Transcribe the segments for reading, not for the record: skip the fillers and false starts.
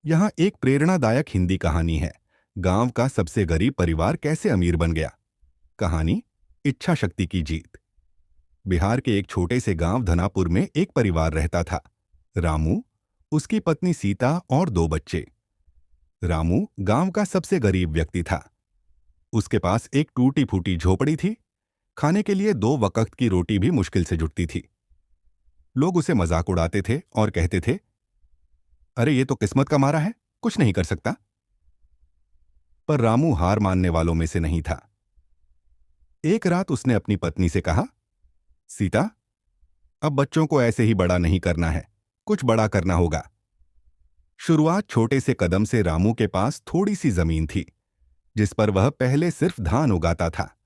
यहाँ एक प्रेरणादायक हिंदी कहानी है। गांव का सबसे गरीब परिवार कैसे अमीर बन गया। कहानी इच्छा शक्ति की जीत। बिहार के एक छोटे से गांव धनापुर में एक परिवार रहता था। रामू, उसकी पत्नी सीता और दो बच्चे। रामू गांव का सबसे गरीब व्यक्ति था। उसके पास एक टूटी फूटी झोपड़ी थी। खाने के लिए दो वक्त की रोटी भी मुश्किल से जुटती थी। लोग उसे मजाक उड़ाते थे और कहते थे, अरे ये तो किस्मत का मारा है, कुछ नहीं कर सकता। पर रामू हार मानने वालों में से नहीं था। एक रात उसने अपनी पत्नी से कहा, सीता, अब बच्चों को ऐसे ही बड़ा नहीं करना है, कुछ बड़ा करना होगा। शुरुआत छोटे से कदम से। रामू के पास थोड़ी सी जमीन थी जिस पर वह पहले सिर्फ धान उगाता था।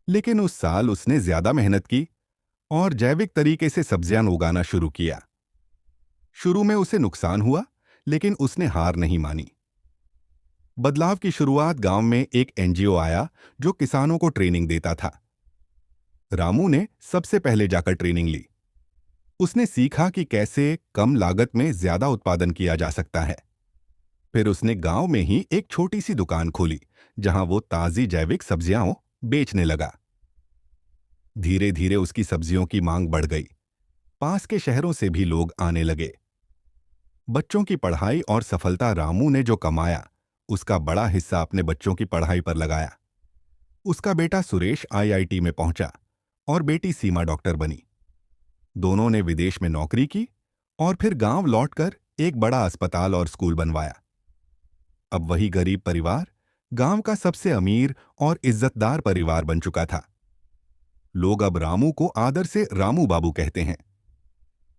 लेकिन उस साल उसने ज्यादा मेहनत की और जैविक तरीके से सब्जियां उगाना शुरू किया। शुरू में उसे नुकसान हुआ, लेकिन उसने हार नहीं मानी। बदलाव की शुरुआत गांव में एक एनजीओ आया जो किसानों को ट्रेनिंग देता था। रामू ने सबसे पहले जाकर ट्रेनिंग ली। उसने सीखा कि कैसे कम लागत में ज्यादा उत्पादन किया जा सकता है। फिर उसने गांव में ही एक छोटी सी दुकान खोली जहां वो ताजी जैविक सब्जियां बेचने लगा। धीरे धीरे उसकी सब्जियों की मांग बढ़ गई। पास के शहरों से भी लोग आने लगे। बच्चों की पढ़ाई और सफलता। रामू ने जो कमाया उसका बड़ा हिस्सा अपने बच्चों की पढ़ाई पर लगाया। उसका बेटा सुरेश आईआईटी में पहुंचा और बेटी सीमा डॉक्टर बनी। दोनों ने विदेश में नौकरी की और फिर गांव लौटकर एक बड़ा अस्पताल और स्कूल बनवाया। अब वही गरीब परिवार गांव का सबसे अमीर और इज्जतदार परिवार बन चुका था। लोग अब रामू को आदर से रामू बाबू कहते हैं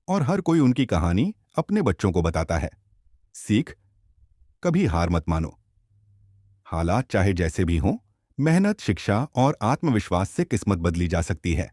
और हर कोई उनकी कहानी अपने बच्चों को बताता है। सीख, कभी हार मत मानो। हालात चाहे जैसे भी हों, मेहनत, शिक्षा और आत्मविश्वास से किस्मत बदली जा सकती है।